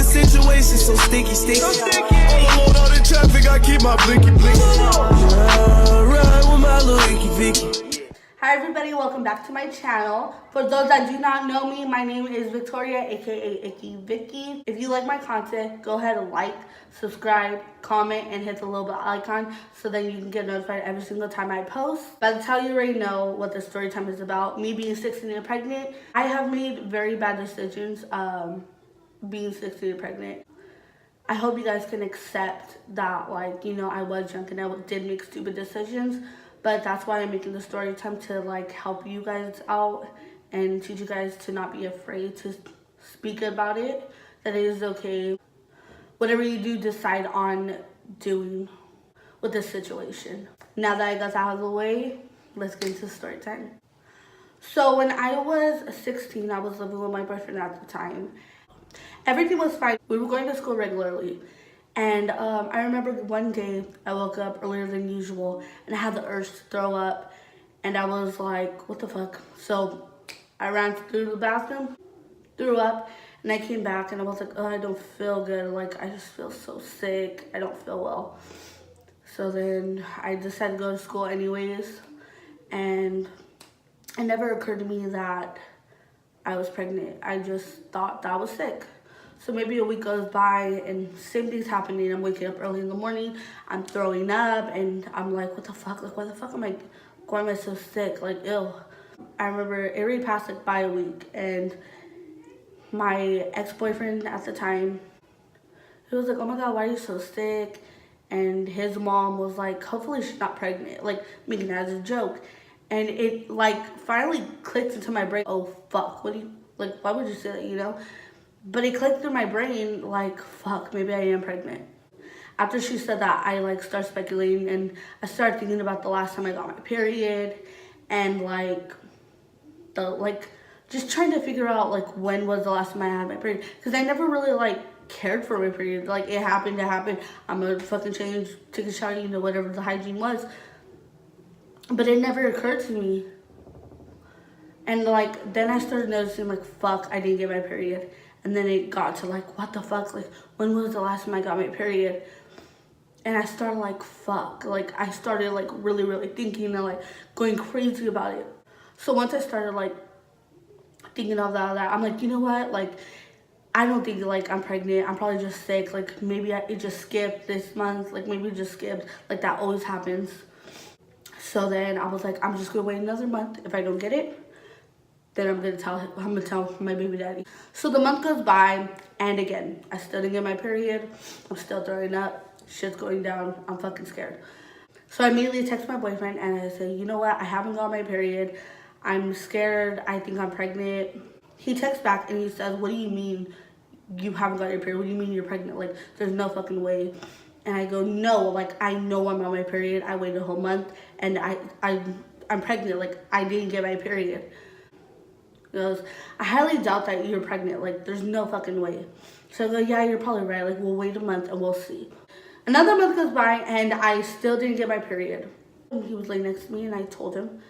the situation so sticky, sticky. All alone out in traffic, I keep my blicky, blicky. Ride with my little icky, Vicky. Hi everybody, welcome back to my channel. For those that do not know me, my name is Victoria, aka Icky Vicky. If you like my content, go ahead and like, subscribe, comment, and hit the little bell icon so then you can get notified every single time I post. But that's how you already know what the story time is about. Me being 16 and pregnant, I have made very bad decisions being 16 and pregnant. I hope you guys can accept that, like, you know, I was young and I did make stupid decisions. But that's why I'm making the story time, to like help you guys out and teach you guys to not be afraid to speak about it. That it is okay. Whatever you do, decide on doing with this situation. Now that I got that out of the way, let's get into story time. So when I was 16, I was living with my boyfriend at the time. Everything was fine. We were going to school regularly. And I remember one day I woke up earlier than usual and I had the urge to throw up, and I was like, what the fuck? So I ran through the bathroom, threw up, and I came back and I was like, oh, I don't feel good. Like, I just feel so sick. I don't feel well. So then I decided to go to school anyways, and it never occurred to me that I was pregnant. I just thought that I was sick. So maybe a week goes by and same thing's happening. I'm waking up early in the morning, I'm throwing up, and I'm like, what the fuck? Like, why the fuck am I so sick? Like, ill. I remember it already passed like by a week, and my ex-boyfriend at the time, he was like, oh my God, why are you so sick? And his mom was like, hopefully she's not pregnant, like making it as a joke. And it like finally clicked into my brain, oh fuck, what do you, like, why would you say that, you know? But it clicked through my brain, like, fuck, maybe I am pregnant. After she said that, I, like, started speculating, and I started thinking about the last time I got my period, and, like, just trying to figure out, like, when was the last time I had my period. Because I never really, like, cared for my period. Like, it happened. I'm gonna fucking change, take a shower, you know, whatever the hygiene was. But it never occurred to me. And, like, then I started noticing, like, fuck, I didn't get my period. And then it got to like, what the fuck? Like, when was the last time I got my period? And I started like, fuck. Like, I started like really, really thinking and like going crazy about it. So once I started like thinking of that, I'm like, you know what? Like, I don't think like I'm pregnant. I'm probably just sick. Like, maybe it just skipped this month. Like, maybe it just skipped. Like, that always happens. So then I was like, I'm just gonna wait another month. If I don't get it, then I'm gonna tell my baby daddy. So the month goes by, and again, I still didn't get my period. I'm still throwing up, shit's going down, I'm fucking scared. So I immediately text my boyfriend and I say, you know what, I haven't got my period. I'm scared, I think I'm pregnant. He texts back and he says, what do you mean you haven't got your period? What do you mean you're pregnant? Like, there's no fucking way. And I go, no, like, I know I'm on my period. I waited a whole month and I'm pregnant. Like, I didn't get my period. He goes, I highly doubt that you're pregnant. Like, there's no fucking way. So I go, yeah, you're probably right. Like, we'll wait a month and we'll see. Another month goes by and I still didn't get my period. He was laying next to me and I told him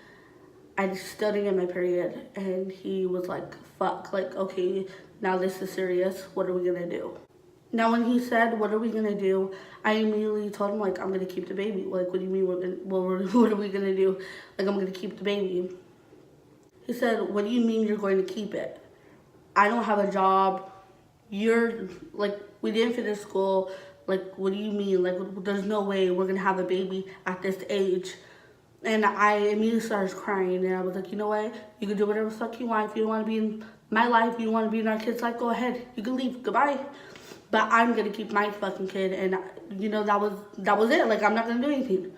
I still didn't get my period. And he was like, fuck, like, okay, now this is serious. What are we gonna do? Now, when he said, what are we gonna do? I immediately told him, like, I'm gonna keep the baby. Like, what do you mean what are we gonna do? Like, I'm gonna keep the baby. He said, what do you mean you're going to keep it? I don't have a job. You're, like, we didn't finish school. Like, what do you mean? Like, there's no way we're going to have a baby at this age. And I immediately started crying. And I was like, you know what? You can do whatever the fuck you want. If you don't want to be in my life, you don't want to be in our kid's life, go ahead. You can leave. Goodbye. But I'm going to keep my fucking kid. And, you know, that was it. Like, I'm not going to do anything.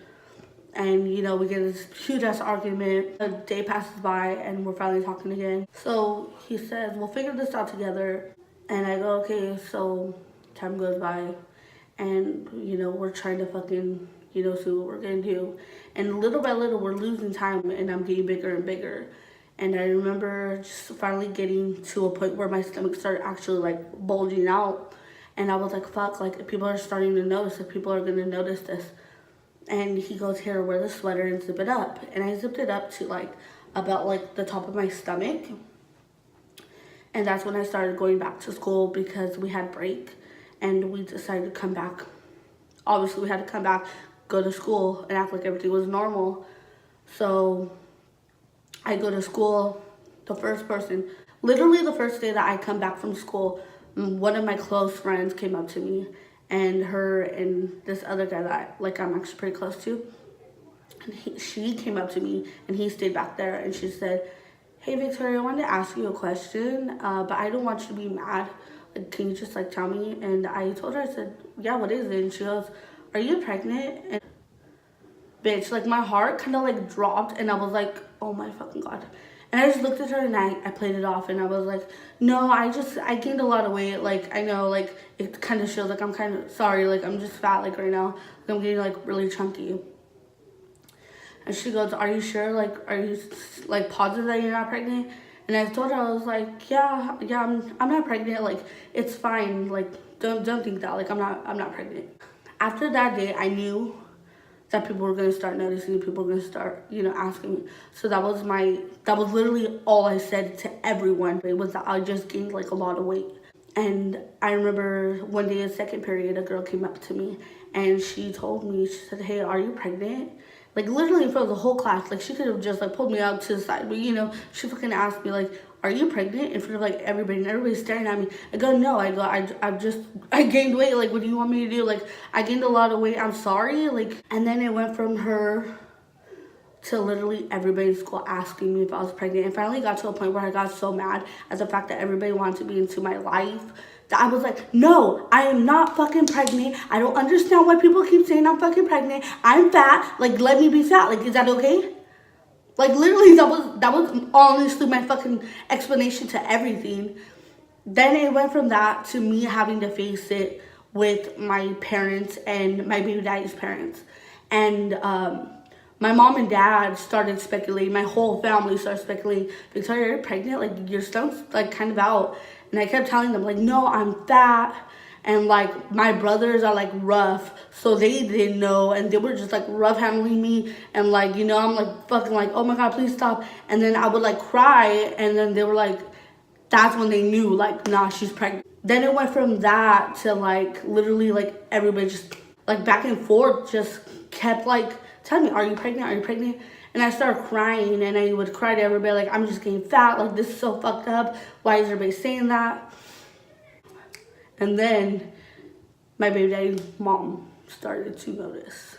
And, you know, we get this huge ass argument. A day passes by and we're finally talking again. So he says, we'll figure this out together. And I go, okay. So time goes by and, you know, we're trying to fucking, you know, see what we're gonna do. And little by little, we're losing time and I'm getting bigger and bigger. And I remember just finally getting to a point where my stomach started actually like bulging out. And I was like, fuck, like people are starting to notice, like people are gonna notice this. And he goes, here, wear the sweater and zip it up. And I zipped it up to like about like the top of my stomach. And that's when I started going back to school because we had break and we decided to come back. Obviously, we had to come back, go to school, and act like everything was normal. So I go to school, literally the first day that I come back from school, one of my close friends came up to me, and her and this other guy that I'm actually pretty close to, and she came up to me, and he stayed back there, and she said, "Hey Victoria, I wanted to ask you a question, but I don't want you to be mad. Like, can you just tell me?" And I told her, I said, "Yeah, what is it?" And she goes, "Are you pregnant?" And bitch, my heart kind of dropped, and I was like, oh my fucking god. And I just looked at her and I played it off, and I was like, no, I gained a lot of weight. I know, it kind of shows, I'm kind of sorry, I'm just fat, right now. I'm getting, really chunky. And she goes, "Are you sure? Are you, positive that you're not pregnant?" And I told her, I was like, yeah, I'm not pregnant. It's fine. Don't think that. I'm not pregnant. After that day, I knew that people were going to start noticing, people were going to start, asking me. So that was literally all I said to everyone. It was that I just gained, a lot of weight. And I remember one day in second period, a girl came up to me, and she told me, she said, "Hey, are you pregnant?" Literally in front of the whole class. She could have just, pulled me out to the side. But, she fucking asked me, "Are you pregnant?" in front of, everybody. And everybody's staring at me. I go, "No." I go, I gained weight. What do you want me to do? I gained a lot of weight. I'm sorry. And then it went from her to literally everybody in school asking me if I was pregnant. And finally got to a point where I got so mad at the fact that everybody wanted to be into my life, that I was like, no, I am not fucking pregnant. I don't understand why people keep saying I'm fucking pregnant. I'm fat. Let me be fat. Is that okay? Literally, that was honestly my fucking explanation to everything. Then it went from that to me having to face it with my parents and my baby daddy's parents. And my mom and dad started speculating. My whole family started speculating. "Victoria, you're pregnant? Your stomach's kind of out." And I kept telling them, no, I'm fat. And my brothers are rough, so they didn't know, and they were just rough handling me. And I'm fucking oh my god, please stop. And then I would cry, and then they were that's when they knew nah, she's pregnant. Then it went from that to literally everybody just back and forth just kept telling me, "Are you pregnant? Are you pregnant?" And I started crying, and I would cry to everybody, "I'm just getting fat. This is so fucked up. Why is everybody saying that?" And then my baby daddy's mom started to notice.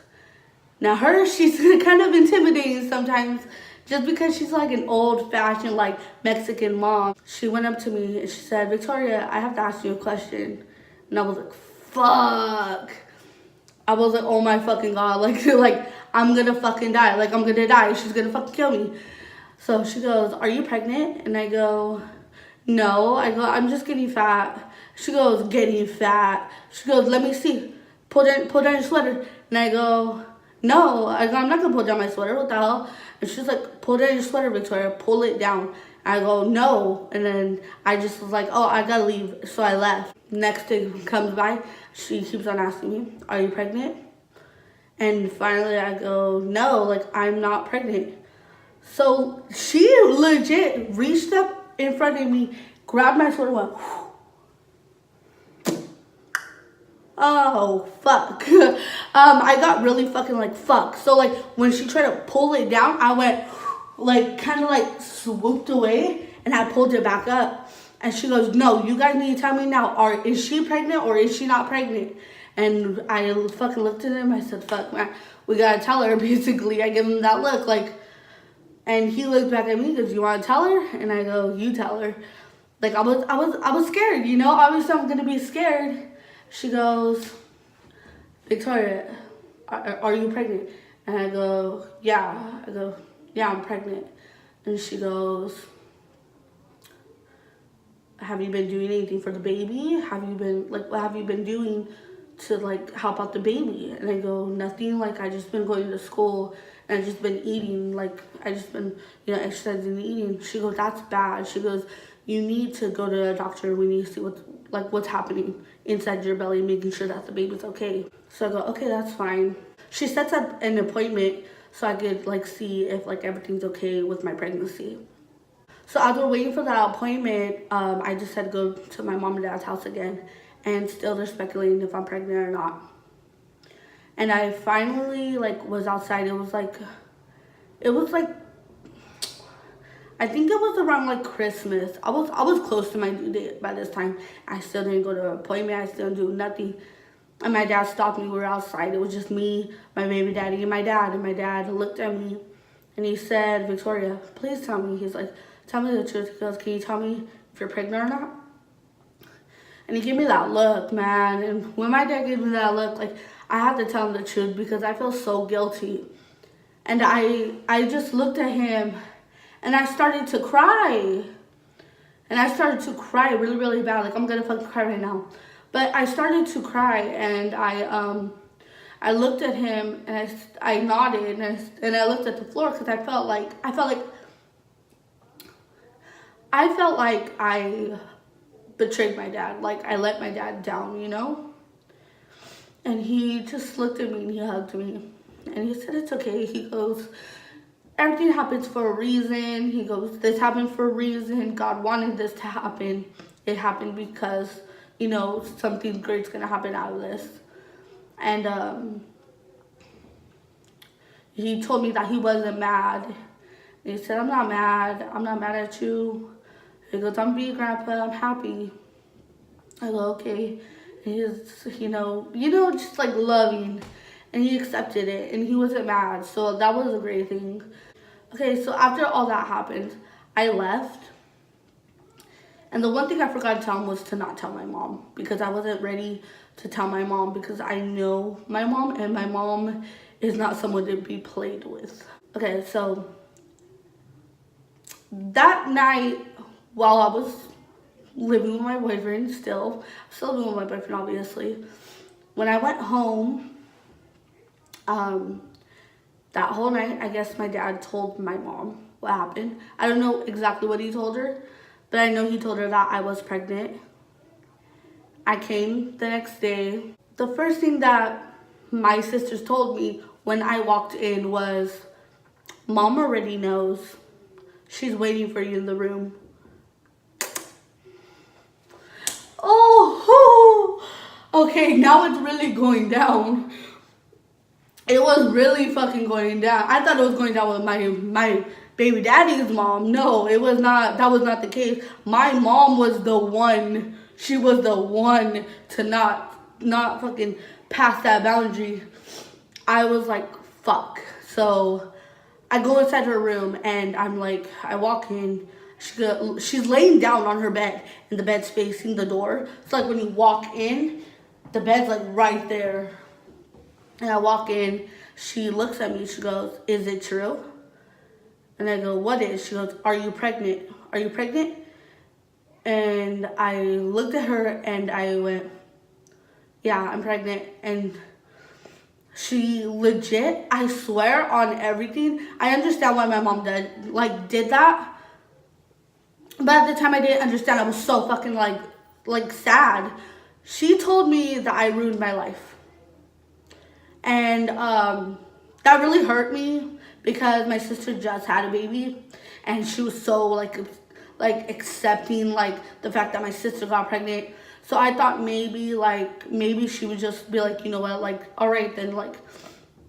Now she's kind of intimidating sometimes, just because she's an old-fashioned Mexican mom. She went up to me and she said, "Victoria, I have to ask you a question." And I was like, fuck. I was like, oh my fucking god, I'm gonna fucking die. I'm gonna die. She's gonna fucking kill me. So she goes, "Are you pregnant?" And I go, "No." I go, "I'm just getting fat." She goes, "Getting fat?" She goes, "Let me see. Pull down your sweater." And I go, "No." I go, "I'm not gonna pull down my sweater. What the hell?" And she's like, "Pull down your sweater, Victoria. Pull it down." I go, "No." And then I just was like, oh, I gotta leave. So I left. Next day comes by. She keeps on asking me, "Are you pregnant?" And finally I go, "No, I'm not pregnant." So she legit reached up in front of me, grabbed my sweater, went, oh, fuck. I got really fucking fuck. So when she tried to pull it down, I went kind of swooped away, and I pulled it back up. And she goes, "No, you guys need to tell me now, is she pregnant or is she not pregnant?" And I fucking looked at him. I said, "Fuck, man, we gotta tell her." Basically, I give him that look, and he looked back at me and goes, "You want to tell her?" And I go, "You tell her." I was scared, Obviously, I'm gonna be scared. She goes, "Victoria, are you pregnant?" And I go, "Yeah." I go, "Yeah, I'm pregnant." And she goes, "Have you been doing anything for the baby? Have you been what have you been doing to help out the baby?" And I go, "Nothing. I just been going to school, and I just been eating. I just been exercising and eating." She goes, "That's bad." She goes, "You need to go to a doctor. We need to see what's happening inside your belly, making sure that the baby's okay." So I go, "Okay, that's fine." She sets up an appointment so I could see if everything's okay with my pregnancy. So as we're waiting for that appointment, I just had to go to my mom and dad's house again, and still they're speculating if I'm pregnant or not. And I finally like was outside. It was like I think it was around like Christmas. I was close to my due date by this time. I still didn't go to an appointment. I still didn't do nothing. And my dad stopped me. We were outside. It was just me, my baby daddy, and my dad. And my dad looked at me and he said, "Victoria, please tell me." He's like, "Tell me the truth." He goes, "Can you tell me if you're pregnant or not?" And he gave me that look, man. And when my dad gave me that look, like, I had to tell him the truth because I feel so guilty. And I just looked at him and I started to cry. And I started to cry really, really bad. Like, I'm gonna fucking cry right now. But I started to cry, and I looked at him and I nodded and I looked at the floor because I felt like I betrayed my dad. Like, I let my dad down, you know? And he just looked at me and he hugged me. And he said, "It's okay." He goes, "Everything happens for a reason." He goes, "This happened for a reason. God wanted this to happen. It happened because, you know, something great's gonna happen out of this." And he told me that he wasn't mad. And he said, "I'm not mad. I'm not mad at you." He goes, "I'm being grandpa. I'm happy." I go, "Okay." And he's, you know, just like loving. And he accepted it, and he wasn't mad. So that was a great thing. Okay, so after all that happened, I left. And the one thing I forgot to tell him was to not tell my mom, because I wasn't ready to tell my mom, because I know my mom, and my mom is not someone to be played with. Okay, so that night, while I was living with my boyfriend, still living with my boyfriend, obviously, when I went home, that whole night, I guess my dad told my mom what happened. I don't know exactly what he told her, but I know he told her that I was pregnant. I came the next day. The first thing that my sisters told me when I walked in was, "Mom already knows. She's waiting for you in the room." Oh, okay, now it's really going down. It was really fucking going down. I thought it was going down with my baby daddy's mom. No, it was not. That was not the case. My mom was the one. She was the one to not fucking pass that boundary. I was like, fuck. So I go inside her room and I'm like, I walk in. She's laying down on her bed, and the bed's facing the door. It's like when you walk in, the bed's like right there. And I walk in, she looks at me, she goes, "Is it true?" And I go, "What is?" She goes, "Are you pregnant? Are you pregnant?" And I looked at her and I went, "Yeah, I'm pregnant." And she legit, I swear on everything, I understand why my mom did that. But at the time I didn't understand. I was so fucking like sad. She told me that I ruined my life. And that really hurt me because my sister just had a baby, and she was so like accepting like the fact that my sister got pregnant. So I thought maybe she would just be like, you know what, like, all right then, like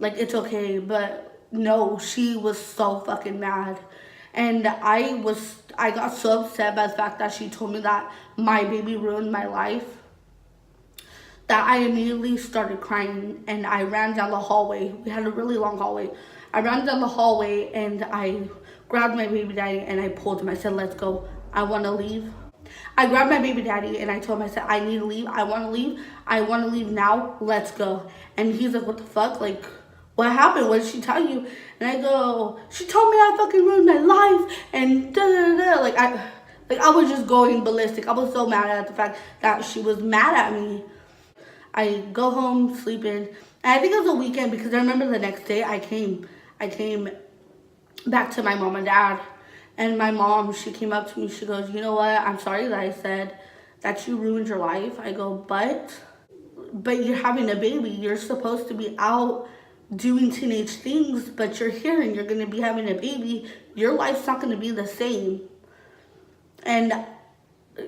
it's okay. But no, she was so fucking mad. And I got so upset by the fact that she told me that my baby ruined my life, that I immediately started crying, and I ran down the hallway. We had a really long hallway. I ran down the hallway and I grabbed my baby daddy and I pulled him. I said, "Let's go. I want to leave." I grabbed my baby daddy and I told him, I said, "I need to leave. I want to leave. I want to leave now. Let's go." And he's like, "What the fuck? Like, what happened? What did she tell you?" And I go, "She told me I fucking ruined my life and da da da." Like I was just going ballistic. I was so mad at the fact that she was mad at me. I go home, sleep in, and I think it was a weekend because I remember the next day I came back to my mom and dad, and my mom, she came up to me, she goes, "You know what, I'm sorry that I said that you ruined your life." I go, but you're having a baby. You're supposed to be out doing teenage things, but you're here and you're going to be having a baby. Your life's not going to be the same. And,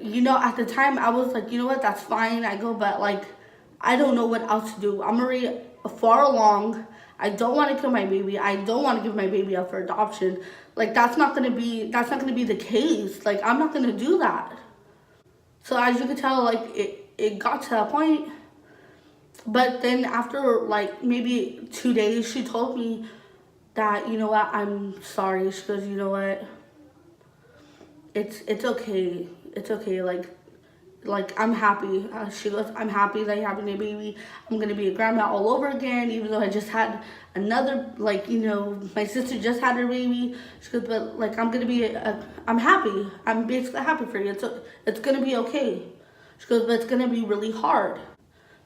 you know, at the time, I was like, you know what, that's fine. I go, but, like, I don't know what else to do. I'm already far along. I don't want to kill my baby. I don't want to give my baby up for adoption. Like, that's not going to be the case. Like, I'm not going to do that. So, as you can tell, like, it got to that point. But then after, like, maybe 2 days, she told me that, you know what, I'm sorry. She goes, you know what, it's okay. It's okay. Like I'm happy. She goes, I'm happy that you're having a baby. I'm going to be a grandma all over again, even though I just had another, like, you know, my sister just had her baby. She goes, but, like, I'm going to be, I'm happy. I'm basically happy for you. It's going to be okay. She goes, but it's going to be really hard.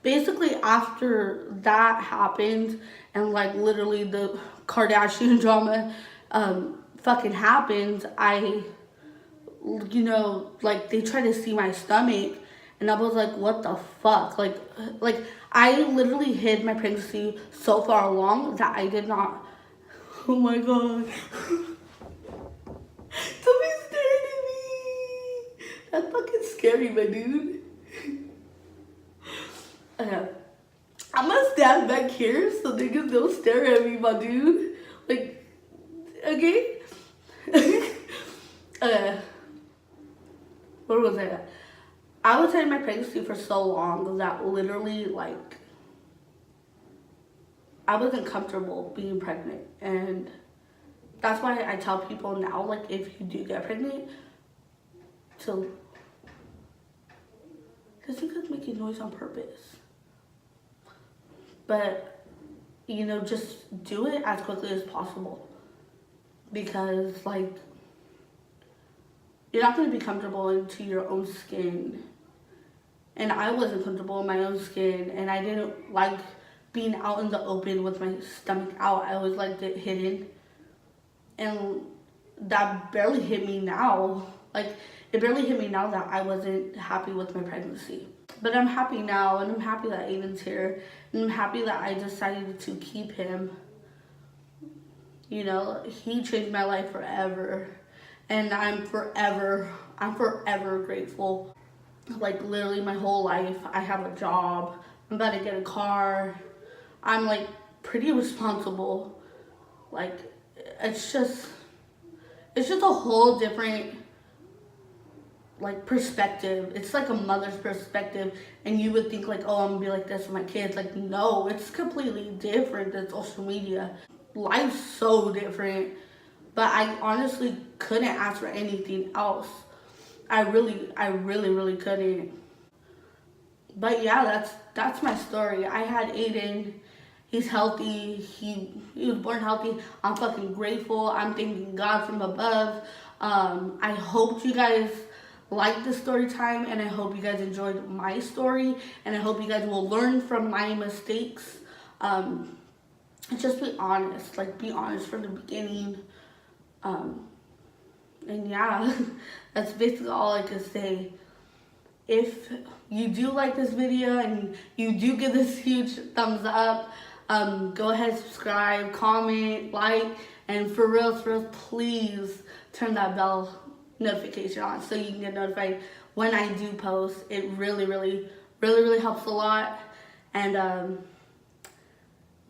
Basically, after that happened, and, like, literally the Kardashian drama fucking happened, you know, like, they tried to see my stomach, and I was like, what the fuck? Like, I literally hid my pregnancy so far along that I did not, oh my god. Somebody's staring at me. That's fucking scary, my dude. I'm gonna stand back here so niggas don't stare at me, my dude. Like, okay? Where was I at? I was in my pregnancy for so long that literally, like, I wasn't comfortable being pregnant. And that's why I tell people now, like, if you do get pregnant, because you guys making noise on purpose. But, you know, just do it as quickly as possible. Because, like, you're not going to be comfortable into your own skin. And I wasn't comfortable in my own skin. And I didn't like being out in the open with my stomach out. I always liked it hidden. And that barely hit me now. Like, it barely hit me now that I wasn't happy with my pregnancy. But I'm happy now, and I'm happy that Aiden's here. And I'm happy that I decided to keep him. You know, he changed my life forever. And I'm forever grateful. Like, literally my whole life, I have a job. I'm about to get a car. I'm, like, pretty responsible. Like, it's just a whole different, like, perspective. It's like a mother's perspective, and you would think, like, oh, I'm gonna be like this with my kids. Like, no, it's completely different than social media. Life's so different, but I honestly couldn't ask for anything else. I really couldn't. But yeah, that's my story. I had Aiden. He's healthy. He was born healthy. I'm fucking grateful. I'm thanking God from above. I hope you guys liked the story time, and I hope you guys enjoyed my story, and I hope you guys will learn from my mistakes. Just be honest. Like, be honest from the beginning. And yeah, that's basically all I can say. If you do like this video and you do give this huge thumbs up, go ahead, subscribe, comment, like, and for real, please turn that bell notification on so you can get notified when I do post. It really helps a lot. And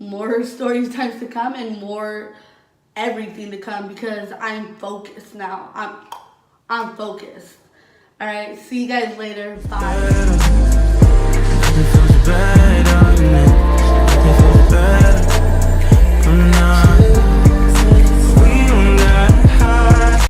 more stories times to come, and more everything to come, because I'm focused now. I'm focused. All right, see you guys later. Bye.